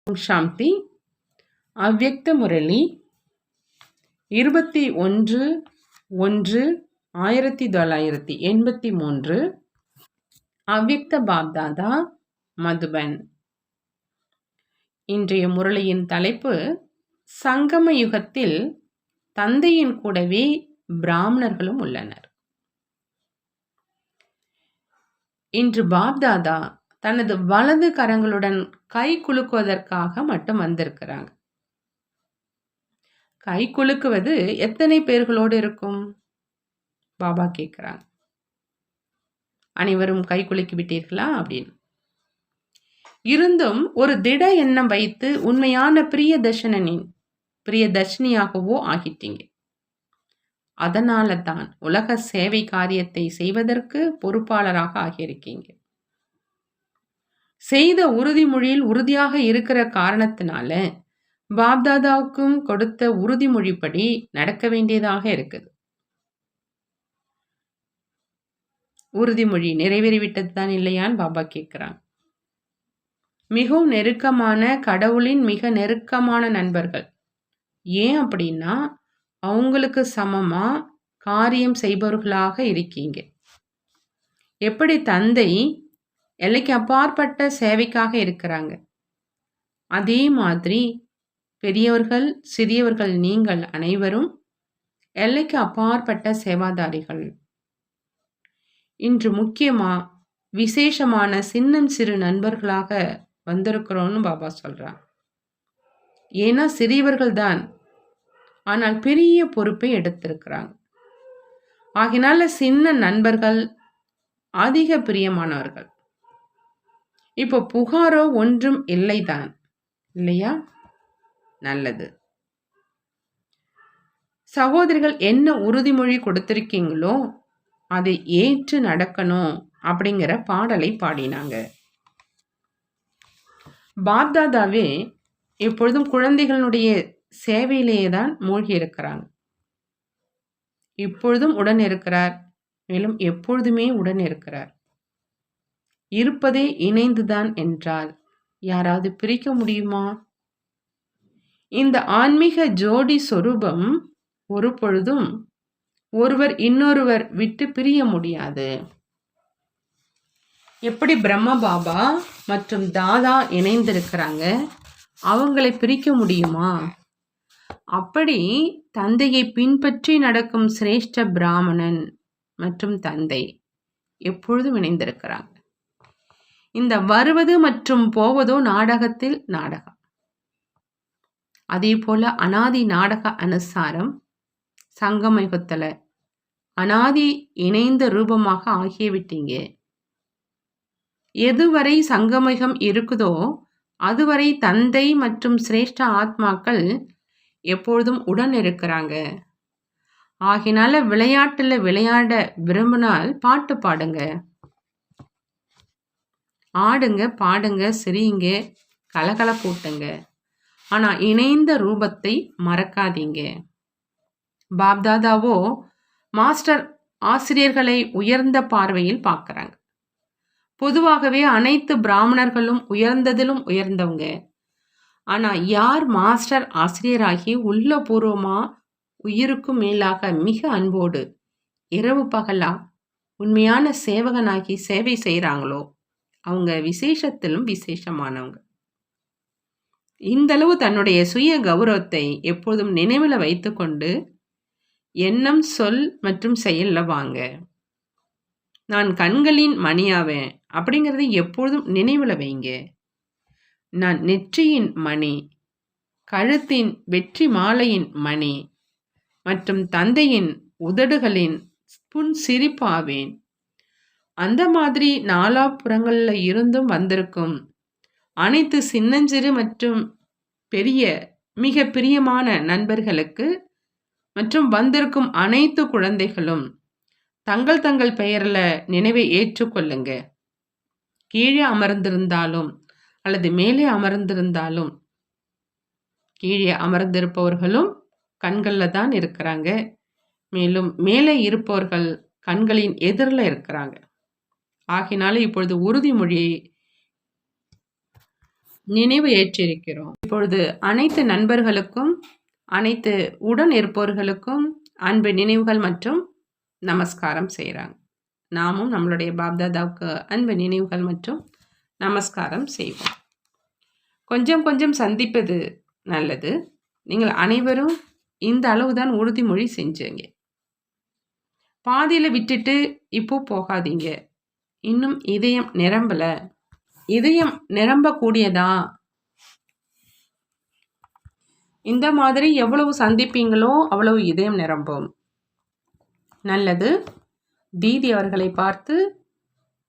சாந்தி. அவ்யக்த முரளி 21/1/1983. அவ்யக்த பாப்தாதா, மதுபன். இன்றைய முரளியின் தலைப்பு, சங்கம யுகத்தில் தந்தையின் கூடவே பிராமணர்களும் உள்ளனர். இன்று பாப்தாதா தனது வலது கரங்களுடன் கை குலுக்குவதற்காக மட்டும் வந்திருக்கிறாங்க. கை குலுக்குவது எத்தனை பேர்களோடு இருக்கும்? பாபா கேட்கிறாங்க. அனைவரும் கை குலுக்கி விட்டீர்களா அப்படின்னு. இருந்தும் ஒரு திட எண்ணம் வைத்து உண்மையான பிரியதர்ஷினியாகவோ ஆகிட்டீங்க. அதனால தான் உலக சேவை காரியத்தை செய்வதற்கு பொறுப்பாளராக ஆகியிருக்கீங்க. செய்த உறுதிமொழியில் உறுதியாக இருக்கிற காரணத்தினால பாப்தாதாவுக்கும் கொடுத்த உறுதிமொழிப்படி நடக்க வேண்டியதாக இருக்குது. உறுதிமொழி நிறைவேறிவிட்டது தான் இல்லையான்னு பாபா கேட்கிறாங்க. மிகவும் நெருக்கமான கடவுளின் மிக நெருக்கமான நண்பர்கள். ஏன் அப்படின்னா அவங்களுக்கு சமமா காரியம் செய்பவர்களாக இருக்கீங்க. எப்படி தந்தை எல்லைக்கு அப்பாற்பட்ட சேவைக்காக இருக்கிறாங்க, அதே மாதிரி பெரியவர்கள் சிறியவர்கள் நீங்கள் அனைவரும் எல்லைக்கு அப்பாற்பட்ட சேவாதாரிகள். இன்று முக்கியமா விசேஷமான சின்னம் சிறு நண்பர்களாக வந்திருக்கிறோம்னு பாபா சொல்றாங்க. ஏன்னா சிறியவர்கள் தான், ஆனால் பெரிய பொறுப்பை எடுத்திருக்கிறாங்க. ஆகினால சின்ன நண்பர்கள் அதிக பிரியமானவர்கள். இப்போ புகாரோ ஒன்றும் இல்லைதான் இல்லையா? நல்லது. சகோதரிகள் என்ன உறுதிமொழி கொடுத்திருக்கீங்களோ அதை ஏற்று நடக்கணும் அப்படிங்கிற பாடலை பாடினாங்க. பாப்தாதாவே எப்பொழுதும் குழந்தைகளுடைய சேவையிலேயே தான் மூழ்கி இருக்கிறாங்க. இப்பொழுதும் உடன் இருக்கிறார், மேலும் எப்பொழுதுமே உடன் இருக்கிறார். இருப்பதே இணைந்துதான் என்றால் யாராவது பிரிக்க முடியுமா? இந்த ஆன்மீக ஜோடி சொரூபம் ஒரு பொழுதும் ஒருவர் இன்னொருவர் விட்டு பிரிய முடியாது. எப்படி பிரம்ம பாபா மற்றும் தாதா இணைந்திருக்கிறாங்க, அவங்களை பிரிக்க முடியுமா? அப்படி தந்தையை பின்பற்றி நடக்கும் சிரேஷ்ட பிராமணன் மற்றும் தந்தை எப்பொழுதும் இணைந்திருக்கிறாங்க. இந்த வருவது மற்றும் போவதோ நாடகத்தில் நாடகம். அதே போல அனாதி நாடக அனுசாரம் சங்கமயுகத்துல அனாதி இணைந்த ரூபமாக ஆகியவிட்டீங்க. எதுவரை சங்கமயுகம் இருக்குதோ அதுவரை தந்தை மற்றும் சிரேஷ்ட ஆத்மாக்கள் எப்பொழுதும் உடன் இருக்கிறாங்க. ஆகினால விளையாட்டுல விளையாட விரும்பினால் பாட்டு பாடுங்க, ஆடுங்க, பாடுங்க, சிரியுங்க, கலகல போட்டுங்க. ஆனா இணைந்த ரூபத்தை மறக்காதீங்க. பாப்தாதாவோ மாஸ்டர் ஆசிரியர்களை உயர்ந்த பார்வையில் பார்க்கறாங்க. பொதுவாகவே அனைத்து பிராமணர்களும் உயர்ந்ததிலும் உயர்ந்தவங்க. ஆனா யார் மாஸ்டர் ஆசிரியராகி உள்ளபூர்வமா உயிருக்கும் மேலாக மிக அன்போடு இரவு பகலா உண்மையான சேவகனாகி சேவை செய்கிறாங்களோ அவங்க விசேஷத்திலும் விசேஷமானவங்க. இந்தளவு தன்னுடைய சுய கௌரவத்தை எப்போதும் நினைவில் வைத்துக்கொண்டு எண்ணம், சொல் மற்றும் செயல்ல வாங்க. நான் கண்களின் மணியாவேன் அப்படிங்கிறத எப்பொழுதும் நினைவில் வைங்க. நான் நெற்றியின் மணி, கழுத்தின் வெற்றி மாலையின் மணி மற்றும் தந்தையின் உதடுகளின் புன்சிரிப்பாவேன். அந்த மாதிரி நாலாபுறங்கள்ல இருந்தும் வந்திருக்கும் அனைத்து சின்னஞ்சிறு மற்றும் பெரிய மிக பிரியமான நண்பர்களுக்கு மற்றும் வந்திருக்கும் அனைத்து குழந்தைகளும் தங்கள் தங்கள் பெயரில் நினைவை ஏற்றுக்கொள்ளுங்க. கீழே அமர்ந்திருந்தாலும் அல்லது மேலே அமர்ந்திருந்தாலும் கீழே அமர்ந்திருப்பவர்களும் கண்களில் தான் இருக்கிறாங்க. மேலும் மேலே இருப்பவர்கள் கண்களின் எதிரில் இருக்கிறாங்க. ஆகினால இப்பொழுது உறுதிமொழியை நினைவு ஏற்றிருக்கிறோம். இப்பொழுது அனைத்து நண்பர்களுக்கும், அனைத்து உடன் இருப்பவர்களுக்கும் அன்பு நினைவுகள் மற்றும் நமஸ்காரம் செய்கிறாங்க. நாமும் நம்மளுடைய பாப்தாதாவுக்கு அன்பு நினைவுகள் மற்றும் நமஸ்காரம் செய்வோம். கொஞ்சம் கொஞ்சம் சந்திப்பது நல்லது. நீங்கள் அனைவரும் இந்த அளவுதான் உறுதிமொழி செஞ்சீங்க. பாதியில் விட்டுட்டு இப்போ போகாதீங்க. இன்னும் இதயம் நிரம்பல. இதயம் நிரம்பக்கூடியதா? இந்த மாதிரி எவ்வளவு சந்திப்பீங்களோ அவ்வளவு இதயம் நிரம்பும். நல்லது. தீதி அவர்களை பார்த்து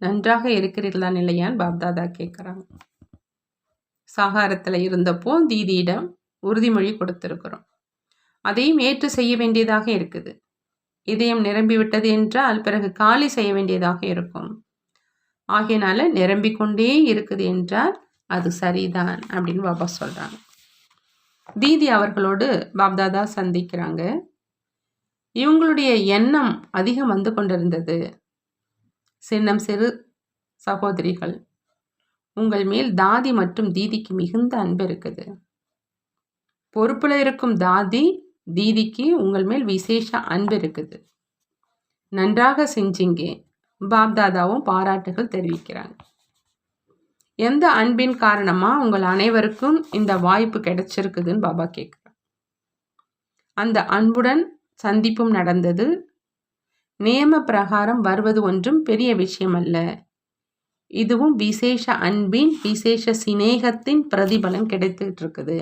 நன்றாக இருக்கிறீர்களா இல்லையான்னு பாப்தாதா கேட்குறாங்க. சாகாரத்தில் இருந்தப்போ தீதியிடம் உறுதிமொழி கொடுத்துருக்குறோம். அதையும் ஏற்று செய்ய வேண்டியதாக இருக்குது. இதயம் நிரம்பிவிட்டது என்றால் பிறகு காலி செய்ய வேண்டியதாக இருக்கும். ஆகையினால நிரம்பிக்கொண்டே இருக்குது என்றால் அது சரிதான் அப்படின்னு பாபா சொல்கிறாங்க. தீதி அவர்களோடு பாப்தாதா சந்திக்கிறாங்க. இவங்களுடைய எண்ணம் அதிகம் வந்து கொண்டிருந்தது. சின்னம் சிறு சகோதரிகள், உங்கள் மேல் தாதி மற்றும் தீதிக்கு மிகுந்த அன்பு இருக்குது. பொறுப்பில் இருக்கும் தாதி தீதிக்கு உங்கள் மேல் விசேஷ அன்பு இருக்குது. நன்றாக செஞ்சீங்க. பாப்தாதாவும் பாராட்டுகள் தெரிவிக்கிறாங்க. எந்த அன்பின் காரணமாக உங்கள் அனைவருக்கும் இந்த வாய்ப்பு கிடைச்சிருக்குதுன்னு பாபா கேட்குறாங்க. அந்த அன்புடன் சந்திப்பும் நடந்தது. நியம பிரகாரம் வருவது ஒன்றும் பெரிய விஷயம் அல்ல. இதுவும் விசேஷ அன்பின் விசேஷ சிநேகத்தின் பிரதிபலன் கிடைத்துட்டு இருக்குது.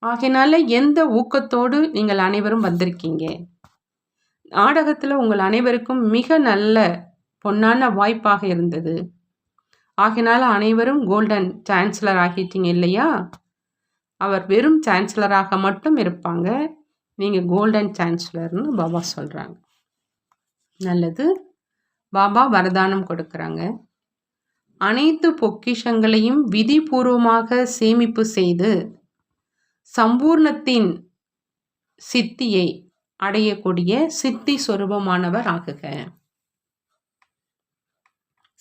ஆகையினால எந்த ஊக்கத்தோடு நீங்கள் அனைவரும் வந்திருக்கீங்க. நாடகத்தில் உங்கள் அனைவருக்கும் மிக நல்ல பொன்னான வாய்ப்பாக இருந்தது. ஆகையினால அனைவரும் கோல்டன் சான்சலர் ஆகிட்டீங்க இல்லையா? அவர் வெறும் சான்சலராக மட்டும் இருப்பாங்க. நீங்கள் கோல்டன் சான்சலர்னு பாபா சொல்கிறாங்க. நல்லது. பாபா வரதானம் கொடுக்குறாங்க. அனைத்து பொக்கிஷங்களையும் விதிபூர்வமாக சேமிப்பு செய்து சம்பூர்ணத்தின் சித்தியை அடையக்கூடிய சித்தி சொரூபமானவர் ஆகுக.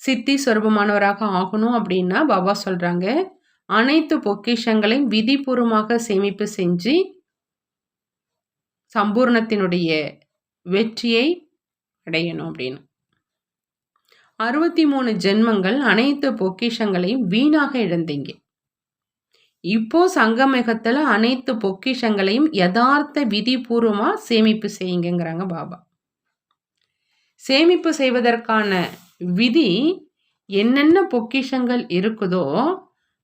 சித்தி சொரூபமானவராக ஆகணும் அப்படின்னா பாபா சொல்கிறாங்க, அனைத்து பொக்கிஷங்களையும் விதிபூர்வமாக சேமிப்பு செஞ்சு சம்பூர்ணத்தினுடைய வெற்றியை அடையணும் அப்படின்னு. 63 ஜென்மங்கள் அனைத்து பொக்கிஷங்களையும் வீணாக இழந்தீங்க. இப்போ சங்கமேகத்தில் அனைத்து பொக்கிஷங்களையும் யதார்த்த விதிபூர்வமாக சேமிப்பு செய்யுங்கிறாங்க பாபா. சேமிப்பு செய்வதற்கான விதி என்னென்ன பொக்கிஷங்கள் இருக்குதோ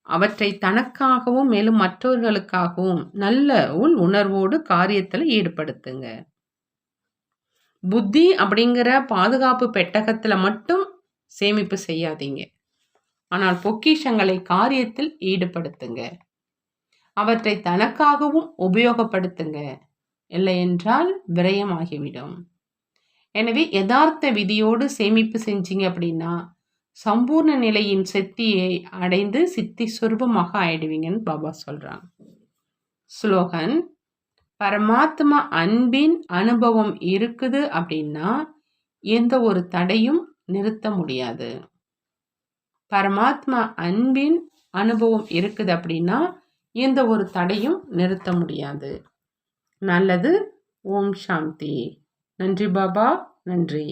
அவற்றை தனக்காகவும் மேலும் மற்றவர்களுக்காகவும் நல்ல உள் உணர்வோடு காரியத்தில் ஈடுபடுத்துங்க. புத்தி அப்படிங்கிற பாதுகாப்பு பெட்டகத்தில் மட்டும் சேமிப்பு செய்யாதீங்க. ஆனால் பொக்கிஷங்களை காரியத்தில் ஈடுபடுத்துங்க. அவற்றை தனக்காகவும் உபயோகப்படுத்துங்க. இல்லை என்றால் விரயமாகிவிடும். எனவே யதார்த்த விதியோடு சேமிப்பு செஞ்சீங்க அப்படின்னா சம்பூர்ண நிலையின் சித்தியை அடைந்து சித்தி சொரூபமாக ஆயிடுவீங்கன்னு பாபா சொல்கிறாங்க. ஸ்லோகன்: பரமாத்மா அன்பின் அனுபவம் இருக்குது அப்படின்னா எந்த ஒரு தடையும் நிறுத்த முடியாது. பரமாத்மா அன்பின் அனுபவம் இருக்குது அப்படின்னா எந்த ஒரு தடையும் நிறுத்த முடியாது. நல்லது. ஓம் சாந்தி. நன்றி பாபா. நன்றி.